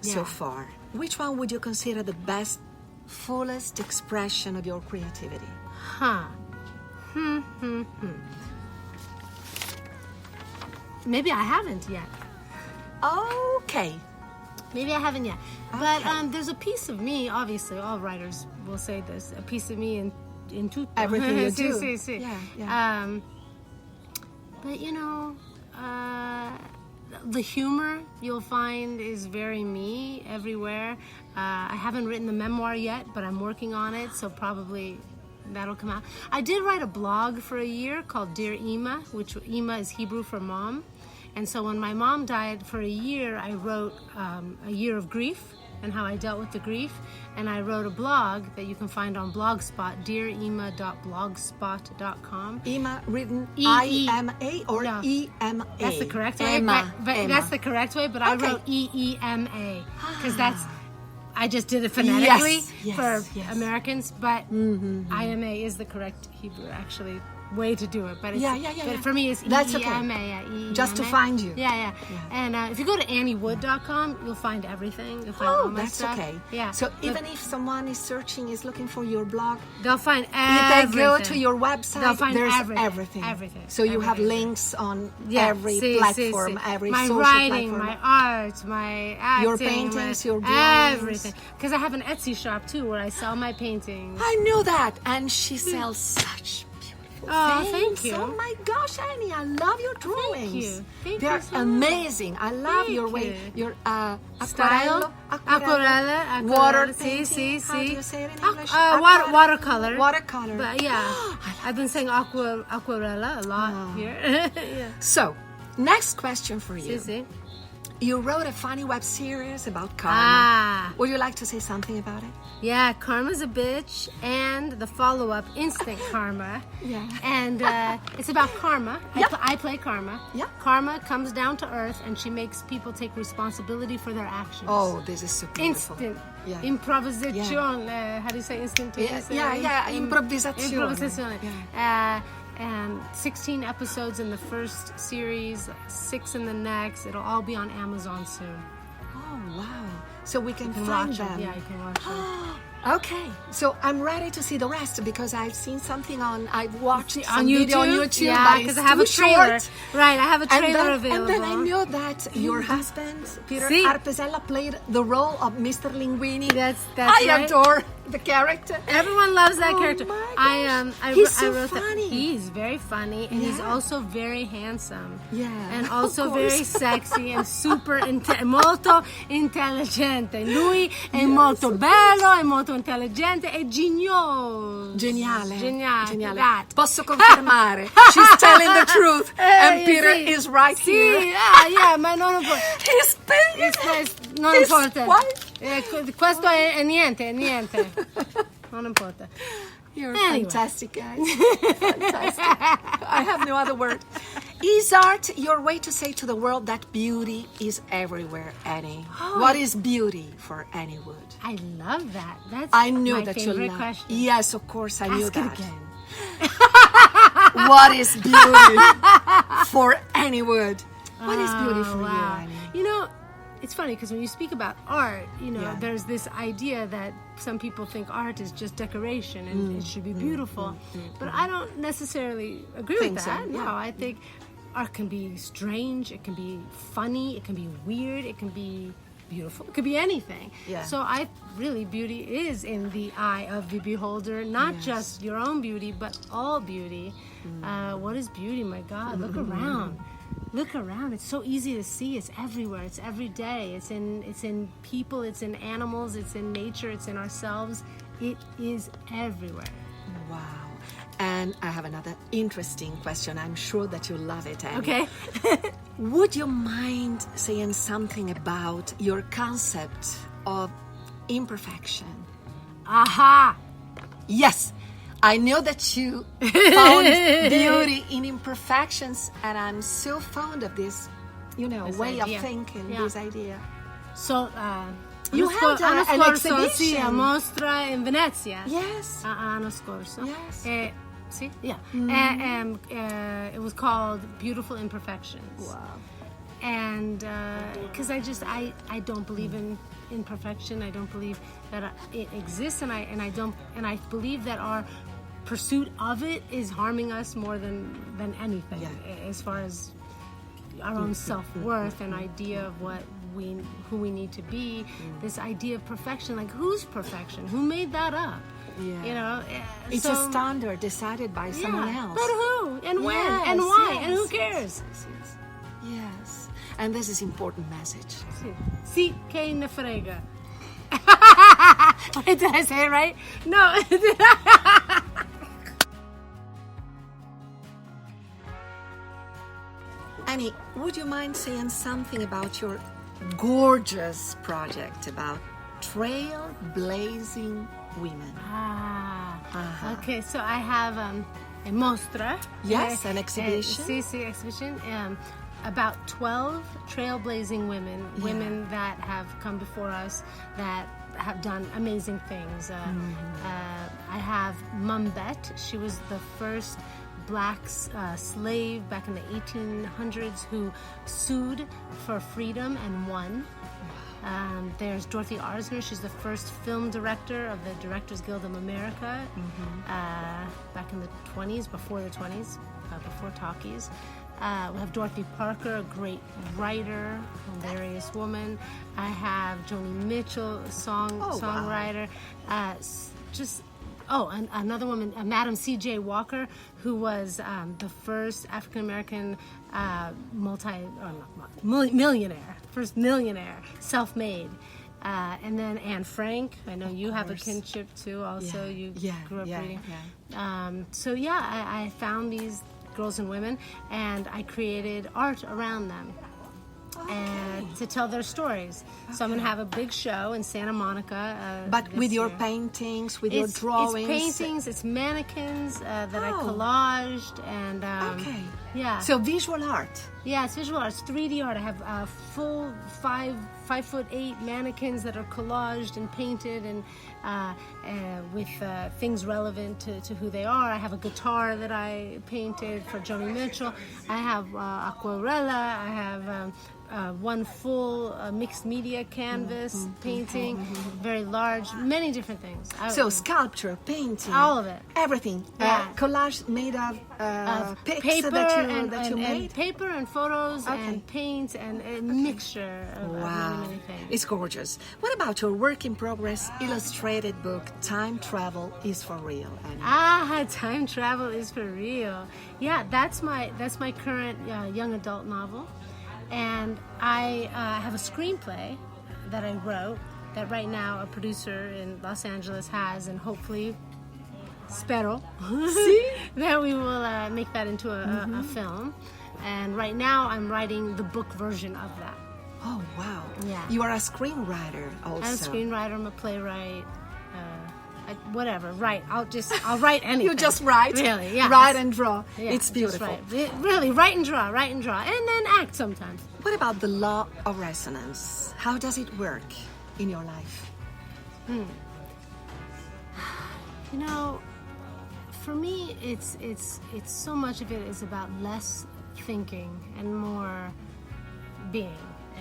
so far, which one would you consider the best, fullest expression of your creativity? Maybe I haven't yet. Okay. Maybe I haven't yet. Okay. But there's a piece of me, obviously, all writers will say this, a piece of me in tutto. Everything you do. Sí. Yeah. But the humor you'll find is very me everywhere. I haven't written the memoir yet, but I'm working on it, so probably that'll come out. I did write a blog for a year called Dear Ima, which Ima is Hebrew for mom. And so when my mom died for a year, I wrote a year of grief and how I dealt with the grief. And I wrote a blog that you can find on Blogspot, dearima.blogspot.com. Ima written I-M-A or No. E-M-A? That's the correct way. Emma. That's the correct way, but I Okay. wrote E-E-M-A because I just did it phonetically for Americans, but I-M-A is the correct Hebrew, actually, way to do it. But it's, but for me, it's That's E-E-M-A. okay. E-E-M-A. Just to find you. Yeah. And if you go to anniewood.com, you'll find everything. You'll find all my that's stuff. okay. Yeah. So even if someone is searching, is looking for your blog, they'll find if everything. they go to your website, They'll find there's everything. So you have Everything. links on every platform, every my social writing, platform. my art, my acting, Your paintings, your drawings. everything. Because I have an Etsy shop too where I sell my paintings. I knew that, and she sells such beautiful things. Thank you. Oh my gosh, Annie, I love your drawings. Thank They're you so amazing. I love your Thank way, you. your Style, aquarella, water painting. How do you say it in English? Watercolor. Watercolor. But I've been saying aquarella a lot here. Yeah. So, next question for you. Sí. You wrote a funny web series about karma. Would you like to say something about it? Yeah, Karma's a bitch, and the follow-up, Instant Karma. Yeah. And it's about karma. I play karma. Yeah. Karma comes down to earth, and she makes people take responsibility for their actions. Oh, this is so beautiful. Instant. Yeah. Improvisation. How do you say instantaneous? Improvisazione. And 16 episodes in the first series, 6 in the next. It'll all be on Amazon soon. Oh, wow. So we can find watch them. Yeah, you can watch them. Okay, so I'm ready to see the rest because I've seen something I've watched on some video on YouTube. Yeah, because I have a trailer. Short. Right, I have a trailer available. And then I knew that your husband, Peter See? Arpesella, played the role of Mr. Linguini. That's I right. adore the character. Everyone loves that character. My gosh. I He's so wrote funny. He's very funny, and he's Yeah. also very handsome. Yeah, And of also course. very sexy and molto intelligente. Lui è molto bello, è molto intelligente, è genioso. Geniale. That. Posso confermare. She's telling the truth. And Peter sì. is right here. Sì, ma non importa. He's paying. Non His importa. wife. Questo è niente. Non importa. You're Anyway. fantastic, guys. Fantastic. I have no other word. Is art your way to say to the world that beauty is everywhere, Annie? What is beauty for Annie Wood? I love that. That's I knew my that you favorite love. question. Yes, of course, I knew Ask that. it again. What is beauty for Annie Wood? What is beauty for you, Annie? You know, it's funny because when you speak about art, Yeah. there's this idea that some people think art is just decoration and it should be beautiful. But I don't necessarily agree Think with so, that. yeah. No, I think art can be strange, it can be funny, it can be weird, it can be beautiful, it could be anything. Yeah. So beauty is in the eye of the beholder, not just your own beauty, but all beauty. What is beauty? My God, look around. Look around. It's so easy to see. It's everywhere. It's every day. It's in people. It's in animals. It's in nature. It's in ourselves. It is everywhere. Wow. And I have another interesting question. I'm sure that you love it, Annie. Okay. Would you mind saying something about your concept of imperfection? Aha! Yes, I know that you found beauty in imperfections, and I'm so fond of this, way idea. of thinking, Yeah. this idea. So, You held an scorso, exhibition. sì, a mostra in Venezia. Yes. L'anno scorso. Yes. Sì, yeah. It was called Beautiful Imperfections. Wow. and because I don't believe in perfection. I don't believe that it exists, and I believe that our pursuit of it is harming us more than anything, as far as our own self-worth and idea of who we need to be. This idea of perfection, like whose perfection? Who made that up? Yeah. You know, it's a standard decided by someone else. But who and when and why and who cares? Yes. And this is important message. Si que ne frega. Wait, did I say it right? No. Annie, would you mind saying something about your gorgeous project about Trailblazing Women? Okay, so I have a mostra. Yes, an exhibition. Exhibition. About 12 trailblazing women that have come before us that have done amazing things. I have Mumbet. She was the first black slave back in the 1800s who sued for freedom and won. There's Dorothy Arzner. She's the first film director of the Directors Guild of America back in the 20s, before the 20s, before talkies. We have Dorothy Parker, a great writer, hilarious woman. I have Joni Mitchell, songwriter. Another woman, Madam C.J. Walker, who was the first African-American millionaire, self-made. And then Anne Frank. I know you have a kinship too. Also, you grew up reading. I found these girls and women, and I created art around them. And to tell their stories. So I'm going to have a big show in Santa Monica. But with your paintings, with your drawings? It's paintings, it's mannequins that I collaged. And So visual art. Yeah, it's visual art. It's 3D art. I have full 5'8" mannequins that are collaged and painted and with things relevant to who they are. I have a guitar that I painted for Joni Mitchell. I have aquarella. I have one full mixed media canvas painting, very large, many different things. So sculpture, painting, all of it, everything. Collage made of paper that you made. And paper and photos and paint and a mixture of many things. It's gorgeous. What about your work in progress illustrated book, Time Travel is for Real? Annie? Time Travel is for Real. Yeah, that's my current young adult novel. And I have a screenplay that I wrote that right now a producer in Los Angeles has, and hopefully, spero, that we will make that into a film. And right now I'm writing the book version of that. Oh, wow. Yeah. You are a screenwriter also. I'm a screenwriter, I'm a playwright. Whatever, write. I'll write anything. You just write? Really, yeah. Write and draw. Yeah, it's beautiful. Really, write and draw, and then act sometimes. What about the law of resonance? How does it work in your life? You know, for me, it's so much of it is about less thinking and more being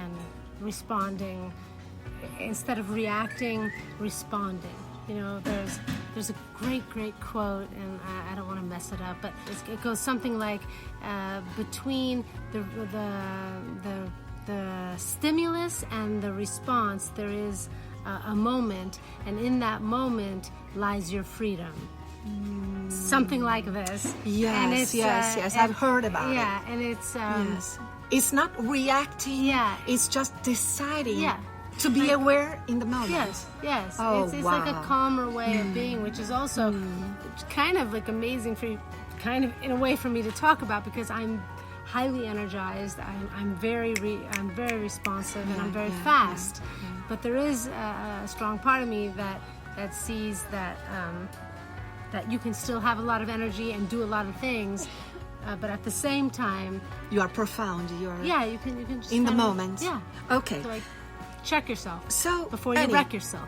and responding. Instead of reacting, responding. You know, there's a great quote, and I don't want to mess it up, but it goes something like, between the stimulus and the response, there is a moment, and in that moment lies your freedom. Something like this. Yes, yes. I've heard about it. Yeah, and it's it's not reacting. Yeah, it's just deciding. Yeah. To be aware in the moment. Yes. Oh, it's like a calmer way of being, which is also kind of like amazing in a way for me to talk about, because I'm highly energized. I'm very responsive, and I'm very fast. But there is a strong part of me that sees that you can still have a lot of energy and do a lot of things. But at the same time, you are profound. You can just in the moment. Yeah. Okay. So check yourself before you wreck yourself.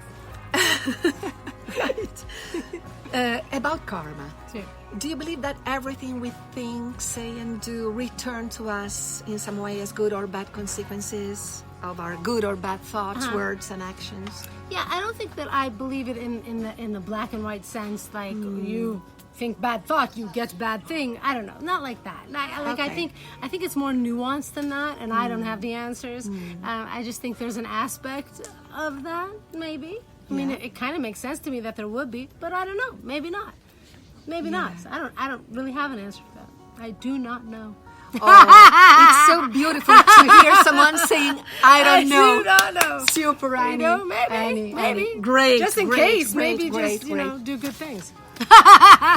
Right. About karma. Sure. Do you believe that everything we think, say, and do return to us in some way as good or bad consequences of our good or bad thoughts, words, and actions? Yeah, I don't think that I believe it in the black and white sense, like you think bad thought, you get bad thing. I don't know, not like that. I think it's more nuanced than that, and I don't have the answers. I just think there's an aspect of that, maybe. I mean, it kind of makes sense to me that there would be, but I don't know. Maybe not. Maybe not. So I don't really have an answer for that. I do not know. Oh, it's so beautiful to hear someone saying, I don't know. I do not know. Super, Annie. You know, maybe. Annie. Great. Just in great, case, great, maybe great, just, great. do good things.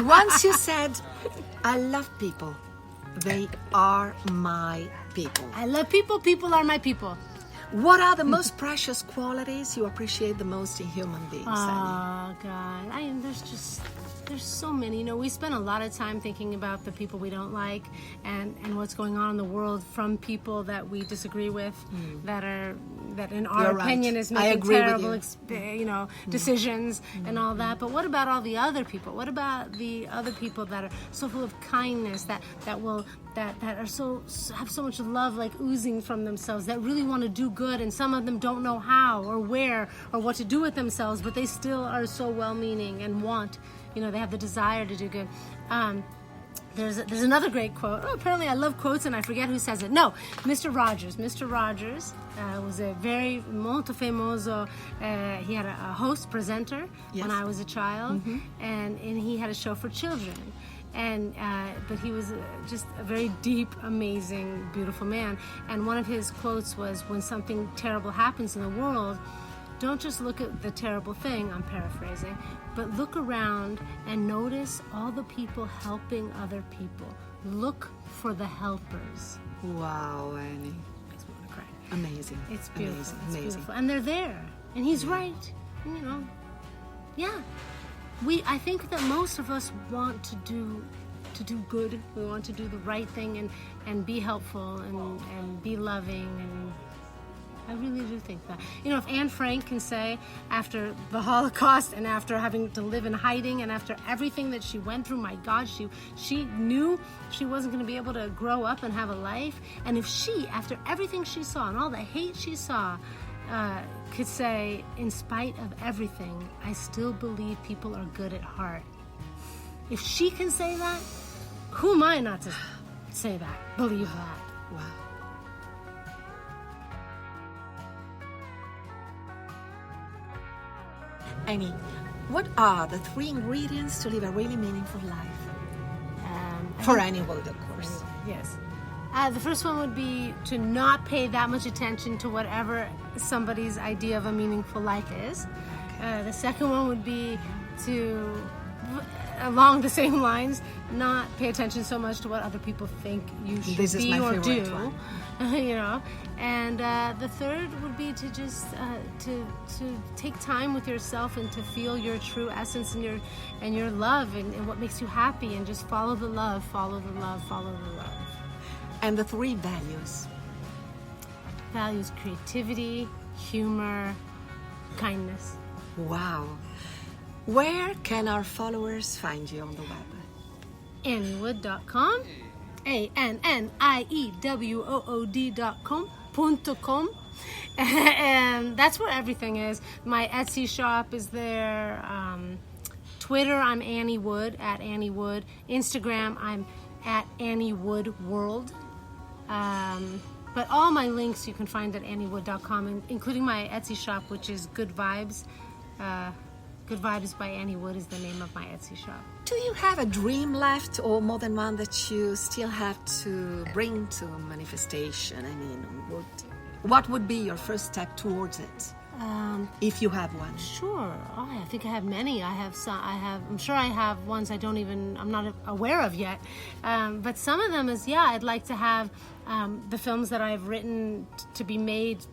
Once you said, I love people. They are my people. I love people. People are my people. What are the most precious qualities you appreciate the most in human beings, Annie? Oh, God. There's so many. We spend a lot of time thinking about the people we don't like and what's going on in the world from people that we disagree with, that in our You're opinion right. is I making agree terrible, decisions and all that. But what about all the other people? What about the other people that are so full of kindness, that are have so much love like oozing from themselves, that really want to do good, and some of them don't know how or where or what to do with themselves, but they still are so well-meaning and want. They have the desire to do good. There's another great quote. Oh, apparently I love quotes and I forget who says it. No, Mr. Rogers. Mr. Rogers was a very molto famoso. He had a host, presenter when I was a child, and he had a show for children. But he was just a very deep, amazing, beautiful man. And one of his quotes was, when something terrible happens in the world, don't just look at the terrible thing, I'm paraphrasing, but look around and notice all the people helping other people. Look for the helpers. Wow, Annie. Makes me want to cry. Amazing. It's beautiful. Amazing. Beautiful. And they're there. And he's right. Yeah. I think that most of us want to do good. We want to do the right thing and be helpful and be loving, and I really do think that. If Anne Frank can say, after the Holocaust and after having to live in hiding and after everything that she went through, my God, she knew she wasn't going to be able to grow up and have a life. And if she, after everything she saw and all the hate she saw, could say, in spite of everything, I still believe people are good at heart. If she can say that, who am I not to say that, believe that? Wow. Annie, what are the 3 ingredients to live a really meaningful life? For any world, of course. Yes. The first one would be to not pay that much attention to whatever somebody's idea of a meaningful life is. The second one would be to, along the same lines, not pay attention so much to what other people think you should be or do. And the third would be to just to take time with yourself and to feel your true essence and your love and what makes you happy, and just follow the love, follow the love, follow the love. And the 3 values. Values: creativity, humor, kindness. Wow. Where can our followers find you on the web? AnnieWood.com, ANNIEWOOD.com. And that's where everything is. My Etsy shop is there. Twitter, I'm Annie Wood, at Annie Wood. Instagram, I'm at Annie Wood World. But all my links you can find at AnnieWood.com, including my Etsy shop, which is Good Vibes. Good Vibes by Annie Wood is the name of my Etsy shop. Do you have a dream left, or more than one, that you still have to bring to manifestation? I mean, what would be your first step towards it, if you have one? Sure. I think I have many. I'm sure I have ones I'm not aware of yet. But some of them is, I'd like to have the films that I've written to be made,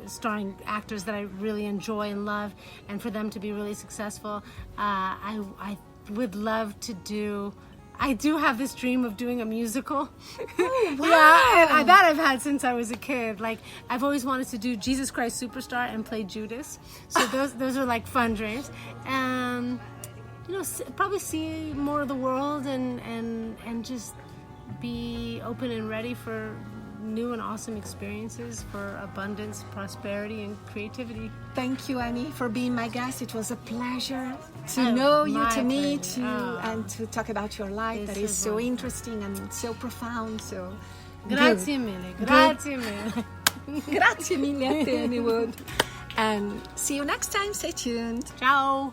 starring actors that I really enjoy and love, and for them to be really successful. I would love to do I do have this dream of doing a musical. Oh, wow. Yeah, and that I've had since I was a kid. Like, I've always wanted to do Jesus Christ Superstar and play Judas. So those are like fun dreams. You know, probably see more of the world and just be open and ready for new and awesome experiences, for abundance, prosperity, and creativity. Thank you, Annie, for being my guest. It was a pleasure to know you, to meet you, and to talk about your life. That is so interesting and so profound. So, grazie mille, grazie mille. Grazie mille a te, Annie Wood. And see you next time. Stay tuned. Ciao.